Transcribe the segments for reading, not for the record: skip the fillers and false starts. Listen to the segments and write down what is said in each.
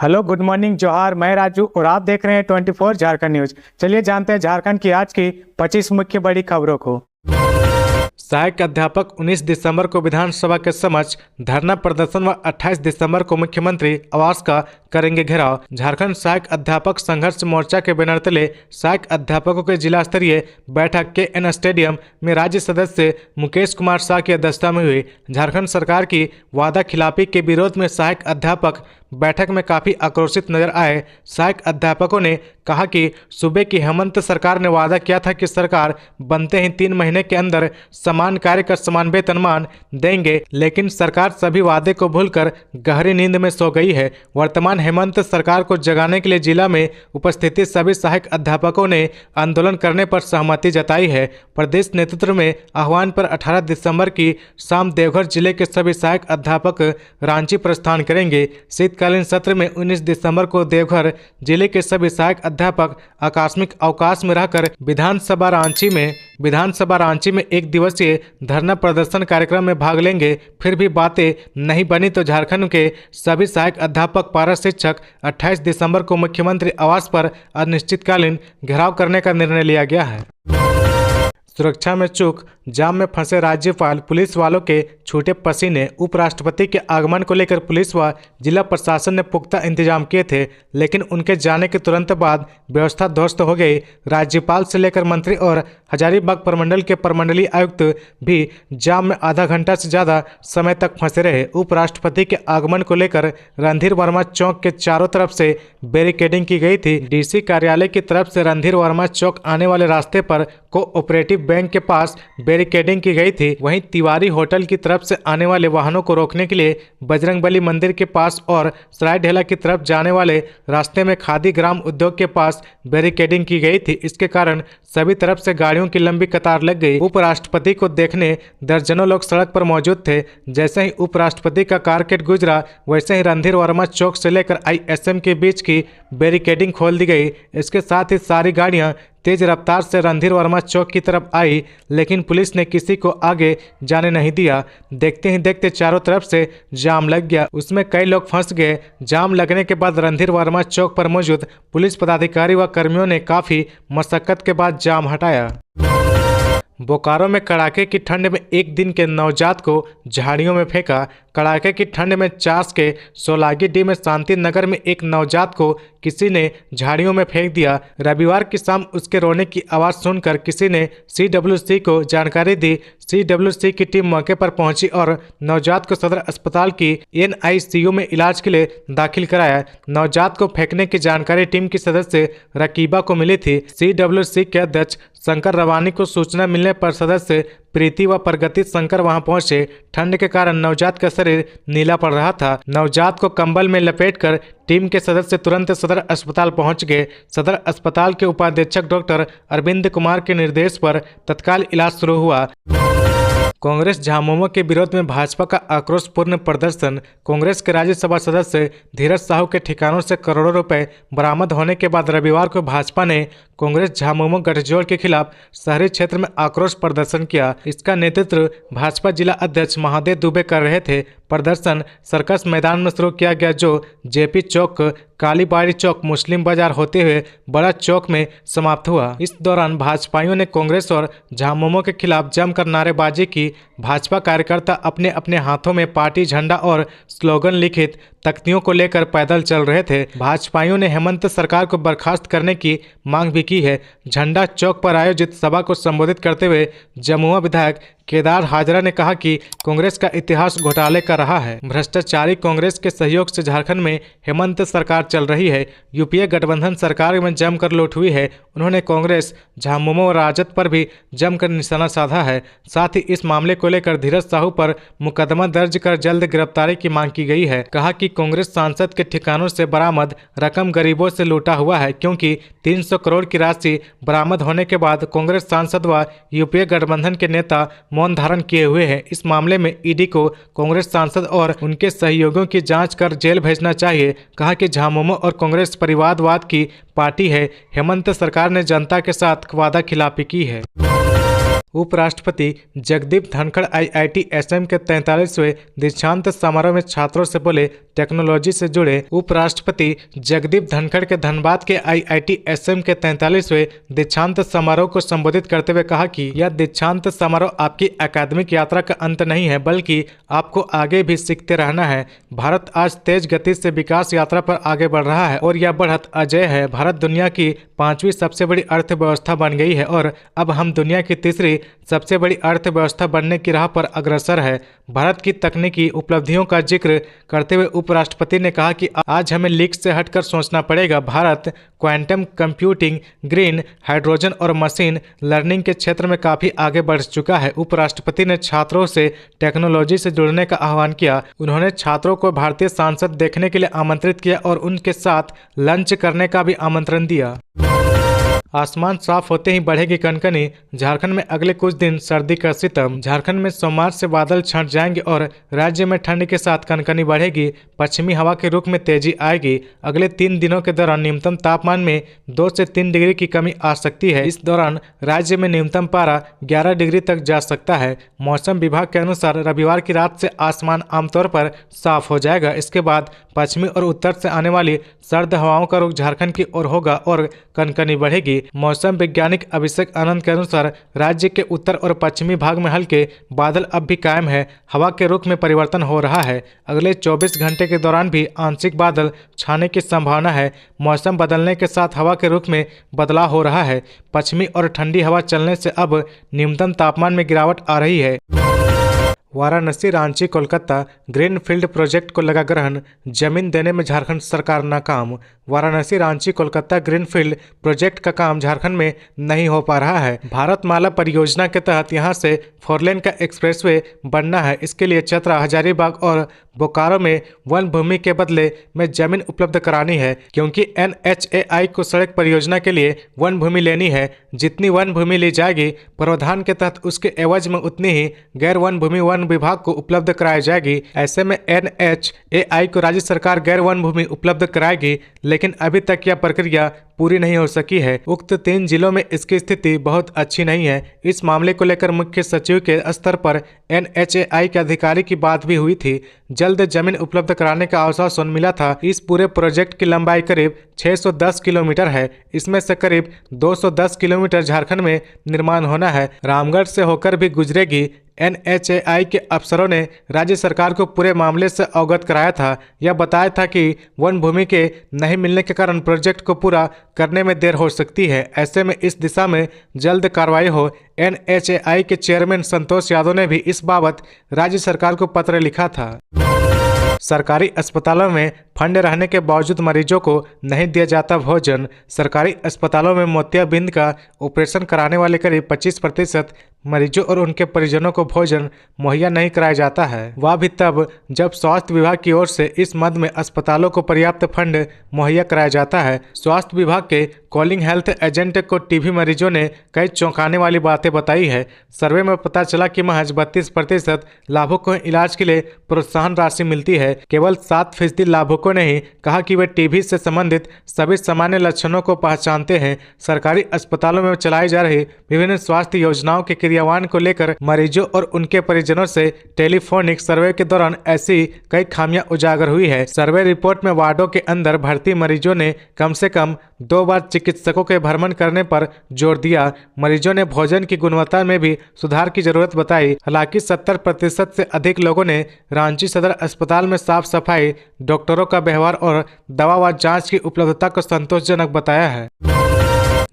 Hello, good morning, जोहार। मैं राजू और आप देख रहे हैं 24 झारखंड न्यूज। चलिए जानते हैं झारखंड की आज की 25 मुख्य बड़ी खबरों को। सहायक अध्यापक 19 दिसंबर को विधानसभा के समक्ष धरना प्रदर्शन व 28 दिसंबर को मुख्यमंत्री आवास का करेंगे घेराव। झारखंड सहायक अध्यापक संघर्ष मोर्चा के बैनर तले सहायक अध्यापकों के जिला स्तरीय बैठक KN स्टेडियम में राज्य सदस्य मुकेश कुमार शाह की अध्यक्षता में हुई। झारखंड सरकार की वादा खिलाफी के विरोध में सहायक अध्यापक बैठक में काफी आक्रोशित नजर आए। सहायक अध्यापकों ने कहा कि सूबे की हेमंत सरकार ने वादा किया था कि सरकार बनते ही 3 महीने के अंदर समान कार्य का समान वेतनमान देंगे, लेकिन सरकार सभी वादे को भूलकर गहरी नींद में सो गई है। वर्तमान हेमंत सरकार को जगाने के लिए जिला में उपस्थित सभी सहायक अध्यापकों ने आंदोलन करने पर सहमति जताई है। प्रदेश नेतृत्व में आह्वान पर 18 दिसंबर की शाम देवघर जिले के सभी सहायक अध्यापक रांची प्रस्थान करेंगे। शीतकालीन सत्र में 19 दिसंबर को देवघर जिले के सभी सहायक अध्यापक आकस्मिक अवकाश में रहकर विधानसभा रांची में 1 दिवसीय धरना प्रदर्शन कार्यक्रम में भाग लेंगे। फिर भी बातें नहीं बनी तो झारखंड के सभी सहायक अध्यापक पारा शिक्षक 28 दिसंबर को मुख्यमंत्री आवास पर अनिश्चितकालीन घेराव करने का निर्णय लिया गया है। सुरक्षा में चूक, जाम में फंसे राज्यपाल, पुलिस वालों के छूटे पसीने। उपराष्ट्रपति के आगमन को लेकर पुलिस व जिला प्रशासन ने पुख्ता इंतजाम किए थे, लेकिन उनके जाने के तुरंत बाद व्यवस्था ध्वस्त हो गई। राज्यपाल से लेकर मंत्री और हजारीबाग प्रमंडल के प्रमंडलीय आयुक्त भी जाम में आधा घंटा से ज़्यादा समय तक फंसे रहे। उपराष्ट्रपति के आगमन को लेकर रणधीर वर्मा चौक के चारों तरफ से बैरिकेडिंग की गई थी। DC कार्यालय की तरफ से रणधीर वर्मा चौक आने वाले रास्ते पर कोऑपरेटिव बैंक के पास बैरिकेडिंग की गई थी। वहीं तिवारी होटल की तरफ से आने वाले वाहनों को रोकने के लिए बजरंगबली मंदिर के पास और सरायढेला की तरफ जाने वाले रास्ते में खादी ग्राम उद्योग के पास बैरिकेडिंग की गई थी। इसके कारण सभी तरफ से गाड़ियों की लंबी कतार लग गई। उपराष्ट्रपति को देखने दर्जनों लोग सड़क पर मौजूद थे। जैसे ही उपराष्ट्रपति का कारकेट गुजरा, वैसे ही रणधीर वर्मा चौक से लेकर ISM के बीच की बैरिकेडिंग खोल दी गई। इसके साथ ही सारी गाड़ियां तेज रफ्तार से रणधीर वर्मा चौक की तरफ आई, लेकिन पुलिस ने किसी को आगे जाने नहीं दिया। देखते ही देखते चारों तरफ से जाम लग गया, उसमें कई लोग फंस गए। जाम लगने के बाद रणधीर वर्मा चौक पर मौजूद पुलिस पदाधिकारी व कर्मियों ने काफ़ी मशक्कत के बाद जाम हटाया। बोकारो में कड़ाके की ठंड में 1 दिन के नवजात को झाड़ियों में फेंका। कड़ाके की ठंड में चास के सोलागीडीह में शांति नगर में एक नवजात को किसी ने झाड़ियों में फेंक दिया। रविवार की शाम उसके रोने की आवाज़ सुनकर किसी ने CWC को जानकारी दी। CWC की टीम मौके पर पहुंची और नवजात को सदर अस्पताल की NICU में इलाज के लिए दाखिल कराया। नवजात को फेंकने की जानकारी टीम की सदस्य रकीबा को मिली थी। CWC के अध्यक्ष शंकर रवानी को सूचना मिलने पर सदस्य प्रीति व प्रगति शंकर वहां पहुंचे। ठंड के कारण नवजात का शरीर नीला पड़ रहा था। नवजात को कंबल में लपेटकर टीम के सदस्य तुरंत सदर अस्पताल पहुंच गए। सदर अस्पताल के उपाधीक्षक डॉक्टर अरविंद कुमार के निर्देश पर तत्काल इलाज शुरू हुआ। कांग्रेस झामुमो के विरोध में भाजपा का आक्रोशपूर्ण प्रदर्शन। कांग्रेस के राज्यसभा सदस्य धीरज साहू के ठिकानों से करोड़ों रुपए बरामद होने के बाद रविवार को भाजपा ने कांग्रेस झामुमो गठजोड़ के खिलाफ शहरी क्षेत्र में आक्रोश प्रदर्शन किया। इसका नेतृत्व भाजपा जिला अध्यक्ष महादेव दुबे कर रहे थे। प्रदर्शन सर्कस मैदान में शुरू किया गया, जो JP चौक, कालीबाड़ी चौक, मुस्लिम बाजार होते हुए बड़ा चौक में समाप्त हुआ। इस दौरान भाजपाइयों ने कांग्रेस और झामुमो के खिलाफ जमकर नारेबाजी की। भाजपा कार्यकर्ता अपने अपने हाथों में पार्टी झंडा और स्लोगन लिखित तख्तियों को लेकर पैदल चल रहे थे। भाजपाइयों ने हेमंत सरकार को बर्खास्त करने की मांग भी की है। झंडा चौक पर आयोजित सभा को संबोधित करते हुए जमुआ विधायक केदार हाजरा ने कहा कि कांग्रेस का इतिहास घोटाले का रहा है। भ्रष्टाचारी कांग्रेस के सहयोग से झारखंड में हेमंत सरकार चल रही है। UPA गठबंधन सरकार में जमकर लूट हुई है। उन्होंने कांग्रेस, झामुमो और राजद पर भी जमकर निशाना साधा है। साथ ही इस मामले को लेकर धीरज साहू पर मुकदमा दर्ज कर जल्द गिरफ्तारी की मांग की गई है। कहा कि कांग्रेस सांसद के ठिकानों से बरामद रकम गरीबों से लूटा हुआ है, क्योंकि 300 करोड़ की राशि बरामद होने के बाद कांग्रेस सांसद व UPA गठबंधन के नेता मौन धारण किए हुए हैं। इस मामले में ED को कांग्रेस सांसद और उनके सहयोगियों की जांच कर जेल भेजना चाहिए। कहा कि झामुमो और कांग्रेस परिवारवाद की पार्टी है। हेमंत सरकार ने जनता के साथ वादा खिलाफी की है। उपराष्ट्रपति जगदीप धनखड़ IIT SM के 43वें दीक्षांत समारोह में छात्रों से बोले। टेक्नोलॉजी से जुड़े उपराष्ट्रपति जगदीप धनखड़ के धनबाद के IIT SM के 43वें दीक्षांत समारोह को संबोधित करते हुए कहा कि यह दीक्षांत समारोह आपकी अकादमिक यात्रा का अंत नहीं है, बल्कि आपको आगे भी सीखते रहना है। भारत आज तेज गति से विकास यात्रा पर आगे बढ़ रहा है और यह बढ़त अजेय है। भारत दुनिया की 5वीं सबसे बड़ी अर्थव्यवस्था बन गई है और अब हम दुनिया की 3री सबसे बड़ी अर्थव्यवस्था बनने की राह पर अग्रसर है। भारत की तकनीकी उपलब्धियों का जिक्र करते हुए उपराष्ट्रपति ने कहा कि आज हमें लीक से हटकर सोचना पड़ेगा। Bharat quantum computing, green hydrogen और मशीन लर्निंग के क्षेत्र में काफी आगे बढ़ चुका है। उपराष्ट्रपति ने छात्रों से टेक्नोलॉजी से जुड़ने का आह्वान किया। उन्होंने छात्रों को भारतीय संसद देखने के लिए आमंत्रित किया और उनके साथ लंच करने का भी आमंत्रण दिया। आसमान साफ होते ही बढ़ेगी कनकनी। झारखंड में अगले कुछ दिन सर्दी का सितम। झारखंड में सोमवार से बादल छंट जाएंगे और राज्य में ठंड के साथ कनकनी बढ़ेगी। पश्चिमी हवा के रुख में तेजी आएगी। अगले 3 दिनों के दौरान न्यूनतम तापमान में 2 से 3 डिग्री की कमी आ सकती है। इस दौरान राज्य में न्यूनतम पारा 11 डिग्री तक जा सकता है। मौसम विभाग के अनुसार रविवार की रात से आसमान आमतौर पर साफ हो जाएगा। इसके बाद पश्चिमी और उत्तर से आने वाली सर्द हवाओं का रुख झारखंड की ओर होगा और कनकनी बढ़ेगी। मौसम वैज्ञानिक अभिषेक आनंद के अनुसार राज्य के उत्तर और पश्चिमी भाग में हल्के बादल अब भी कायम है। हवा के रुख में परिवर्तन हो रहा है। अगले 24 घंटे के दौरान भी आंशिक बादल छाने की संभावना है। मौसम बदलने के साथ हवा के रुख में बदलाव हो रहा है। पश्चिमी और ठंडी हवा चलने से अब न्यूनतम तापमान में गिरावट आ रही है। वाराणसी, रांची, कोलकाता ग्रीनफील्ड प्रोजेक्ट को लगा ग्रहण। जमीन देने में झारखंड सरकार नाकाम। वाराणसी, रांची, कोलकाता ग्रीनफील्ड प्रोजेक्ट का काम झारखंड में नहीं हो पा रहा है। भारतमाला परियोजना के तहत यहां से 4 लेन का एक्सप्रेसवे बनना है। इसके लिए चतरा, हजारीबाग और बोकारो में वन भूमि के बदले में जमीन उपलब्ध करानी है, क्योंकि NHAI को सड़क परियोजना के लिए वन भूमि लेनी है। जितनी वन भूमि ली जाएगी प्रावधान के तहत, उसके एवज में उतनी ही गैर वन भूमि वन विभाग को उपलब्ध कराई जाएगी। ऐसे में NHAI को राज्य सरकार गैर वन भूमि उपलब्ध कराएगी, लेकिन अभी तक यह प्रक्रिया पूरी नहीं हो सकी है। उक्त 3 जिलों में इसकी स्थिति बहुत अच्छी नहीं है। इस मामले को लेकर मुख्य सचिव के स्तर पर NHAI के अधिकारी की बात भी हुई थी। जल्द जमीन उपलब्ध कराने का आश्वासन मिला था। इस पूरे प्रोजेक्ट की लंबाई करीब 610 किलोमीटर है। इसमें से करीब 210 किलोमीटर झारखंड में निर्माण होना है। रामगढ़ से होकर भी गुजरेगी। NHAI के अफसरों ने राज्य सरकार को पूरे मामले से अवगत कराया था। यह बताया था कि वन भूमि के नहीं मिलने के कारण प्रोजेक्ट को पूरा करने में देर हो सकती है। ऐसे में इस दिशा में जल्द कार्रवाई हो। NHAI के चेयरमैन संतोष यादव ने भी इस बाबत राज्य सरकार को पत्र लिखा था। सरकारी अस्पतालों में फंड रहने के बावजूद मरीजों को नहीं दिया जाता भोजन। सरकारी अस्पतालों में मोतियाबिंद का ऑपरेशन कराने वाले करीब 25% मरीजों और उनके परिजनों को भोजन मुहैया नहीं कराया जाता है। वह भी तब जब स्वास्थ्य विभाग की ओर से इस मद में अस्पतालों को पर्याप्त फंड मुहैया कराया जाता है। स्वास्थ्य विभाग के कॉलिंग हेल्थ एजेंट को टीबी मरीजों ने कई चौंकाने वाली बातें बताई है। सर्वे में पता चला कि महज 32% लाभुकों को इलाज के लिए प्रोत्साहन राशि मिलती है। केवल 7% लाभुकों ने ही कहा कि वे टीबी से संबंधित सभी सामान्य लक्षणों को पहचानते हैं। सरकारी अस्पतालों में चलाई जा रही विभिन्न स्वास्थ्य योजनाओं के क्रियान्वयन को लेकर मरीजों और उनके परिजनों से टेलीफोनिक सर्वे के दौरान ऐसी कई खामियां उजागर हुई है। सर्वे रिपोर्ट में वार्डों के अंदर भर्ती मरीजों ने कम से कम 2 बार चिकित्सकों के भ्रमण करने पर जोर दिया। मरीजों ने भोजन की गुणवत्ता में भी सुधार की जरूरत बताई। हालांकि 70% से अधिक लोगों ने रांची सदर अस्पताल में साफ सफाई, डॉक्टरों का व्यवहार और दवा व जांच की उपलब्धता को संतोषजनक बताया है।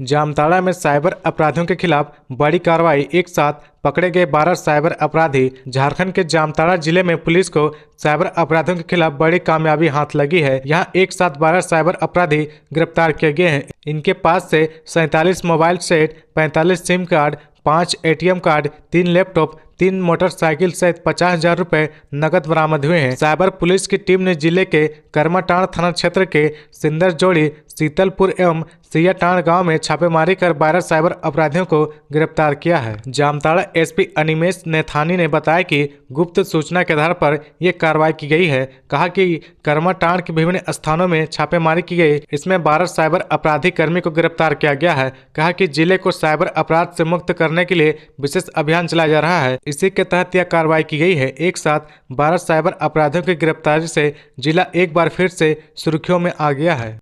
जामताड़ा में साइबर अपराधियों के खिलाफ बड़ी कार्रवाई। एक साथ पकड़े गए 12 साइबर अपराधी। झारखंड के जामताड़ा जिले में पुलिस को साइबर अपराधियों के खिलाफ बड़ी कामयाबी हाथ लगी है। यहां एक साथ 12 साइबर अपराधी गिरफ्तार किए गए हैं। इनके पास से 47 mobile set, 45 SIM card, 5 ATM card, 3 laptop, 3 motorcycle सहित 50,000 रुपए नकद बरामद हुए हैं। साइबर पुलिस की टीम ने जिले के करमाटांड़ थाना क्षेत्र के सिंदर जोड़ी शीतलपुर एवं सियाटांड गांव में छापेमारी कर 12 साइबर अपराधियों को गिरफ्तार किया है। जामताड़ा एसपी अनिमेश नेथानी ने बताया कि गुप्त सूचना के आधार पर यह कार्रवाई की गई है। कहा कि करमाटांड के विभिन्न स्थानों में छापेमारी की गई, इसमें 12 साइबर अपराधी कर्मी को गिरफ्तार किया गया है। कहा कि जिले को साइबर अपराध से मुक्त करने के लिए विशेष अभियान चलाया जा रहा है, इसी के तहत यह कार्रवाई की गई है। एक साथ 12 साइबर अपराधियों की गिरफ्तारी से जिला एक बार फिर से सुर्खियों में आ गया है।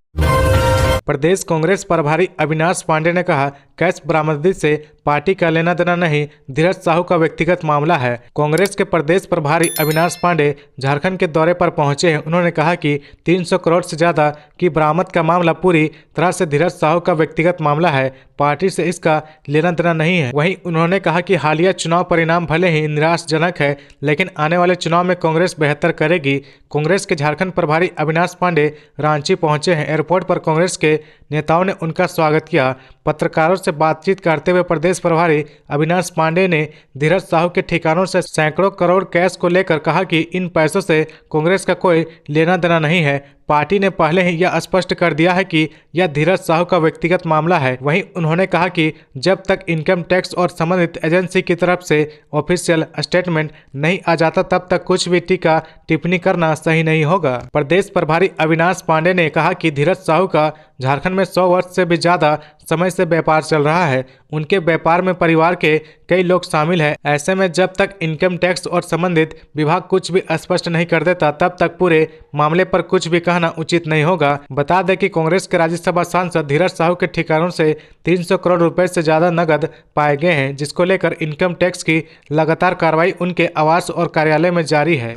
प्रदेश कांग्रेस प्रभारी अविनाश पांडे ने कहा, कैश बरामदगी से पार्टी का लेना देना नहीं, धीरज साहू का व्यक्तिगत मामला है। कांग्रेस के प्रदेश प्रभारी अविनाश पांडे झारखंड के दौरे पर पहुंचे हैं। उन्होंने कहा कि 300 करोड़ से ज्यादा की बरामद का मामला पूरी तरह से धीरज साहू का व्यक्तिगत मामला है, पार्टी से इसका लेना देना नहीं है। वहीं उन्होंने कहा कि हालिया चुनाव परिणाम भले ही निराशाजनक है, लेकिन आने वाले चुनाव में कांग्रेस बेहतर करेगी। कांग्रेस के झारखंड प्रभारी अविनाश पांडे रांची पहुंचे हैं। एयरपोर्ट पर कांग्रेस के नेताओं ने उनका स्वागत किया। पत्रकारों से बातचीत करते हुए प्रदेश प्रभारी अविनाश पांडे ने धीरज साहू के ठिकानों से सैकड़ों करोड़ कैश को लेकर कहा कि इन पैसों से कांग्रेस का कोई लेना देना नहीं है। पार्टी ने पहले ही यह स्पष्ट कर दिया है कि यह धीरज साहू का व्यक्तिगत मामला है। वहीं उन्होंने कहा कि जब तक इनकम टैक्स और संबंधित एजेंसी की तरफ से ऑफिशियल स्टेटमेंट नहीं आ जाता, तब तक कुछ भी टीका टिप्पणी करना सही नहीं होगा। प्रदेश प्रभारी अविनाश पांडे ने कहा कि धीरज साहू का झारखंड में 100 वर्ष से भी ज्यादा समय से व्यापार चल रहा है। उनके व्यापार में परिवार के कई लोग शामिल हैं। ऐसे में जब तक इनकम टैक्स और संबंधित विभाग कुछ भी स्पष्ट नहीं कर देता, तब तक पूरे मामले पर कुछ भी कहना उचित नहीं होगा। बता दें कि कांग्रेस के राज्यसभा सांसद धीरज साहू के ठिकानों से 300 करोड़ रुपए से ज्यादा नकद पाए गए हैं, जिसको लेकर इनकम टैक्स की लगातार कार्रवाई उनके आवास और कार्यालय में जारी है।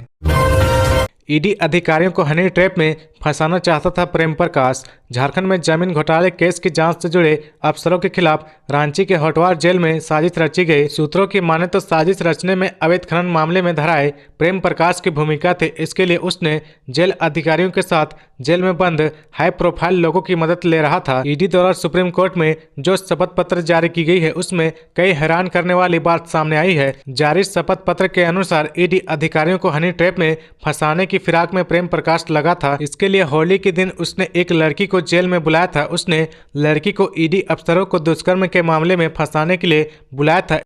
ईडी अधिकारियों को हनी ट्रैप में फंसाना चाहता था प्रेम प्रकाश। झारखंड में जमीन घोटाले केस की जांच से जुड़े अफसरों के खिलाफ रांची के होटवार जेल में साजिश रची गई। सूत्रों की माने तो साजिश रचने में अवैध खनन मामले में धराए प्रेम प्रकाश की भूमिका थी। इसके लिए उसने जेल अधिकारियों के साथ जेल में बंद हाई प्रोफाइल लोगों की मदद ले रहा था। ईडी द्वारा सुप्रीम कोर्ट में जो शपथ पत्र जारी की गई है, उसमें कई हैरान करने वाली बात सामने आई है। जारी शपथ पत्र के अनुसार ईडी अधिकारियों को हनी ट्रैप में फंसाने की फिराक में प्रेम प्रकाश लगा था। इसके लिए होली के दिन उसने एक लड़की को जेल में बुलाया था। उसने लड़की को ईडी अफसरों को दुष्कर्म के मामले में फंसाने के लिए बुलाया था।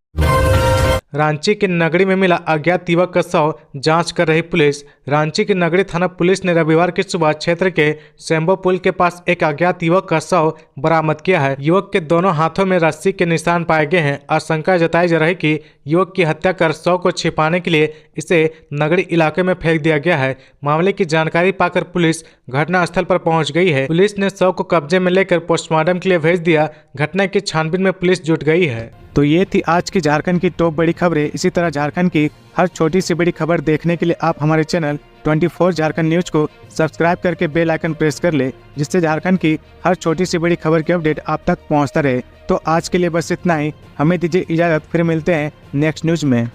रांची के नगड़ी में मिला अज्ञात युवक का शव, जांच कर रही पुलिस। रांची की नगड़ी थाना पुलिस ने रविवार की सुबह क्षेत्र के सेम्बो पुल के पास एक अज्ञात युवक का शव बरामद किया है। युवक के दोनों हाथों में रस्सी के निशान पाए गए हैं। आशंका जताई जा रही कि युवक की हत्या कर शव को छिपाने के लिए इसे नगड़ी इलाके में फेंक दिया गया है। मामले की जानकारी पाकर पुलिस घटनास्थल पर पहुंच गई है। पुलिस ने शव को कब्जे में लेकर पोस्टमार्टम के लिए भेज दिया। घटना की छानबीन में पुलिस जुट गई है। तो ये थी आज की झारखंड की टॉप बड़ी खबरें। इसी तरह झारखंड की हर छोटी सी बड़ी खबर देखने के लिए आप हमारे चैनल 24 झारखंड न्यूज को सब्सक्राइब करके बेल आइकन प्रेस कर ले, जिससे झारखंड की हर छोटी सी बड़ी खबर की अपडेट आप तक पहुंचता रहे। तो आज के लिए बस इतना ही। हमें दीजिए इजाजत, फिर मिलते हैं नेक्स्ट न्यूज में।